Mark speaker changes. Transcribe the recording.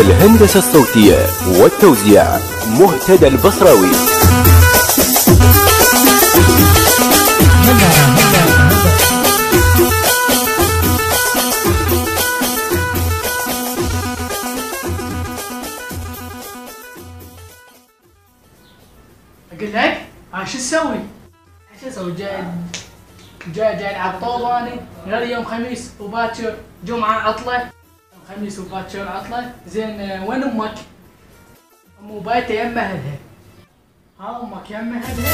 Speaker 1: الهندسة الصوتية والتوزيع مهتدى البصراوي.
Speaker 2: اقول لك شو تسوي؟ شو اسوي؟ جاي على الطوباني غير يوم خميس وباكر جمعة عطلة، يوم خميس وباكر عطلة. زين وين امك؟ امو بايته يم اهلها. ها امك يم اهلها؟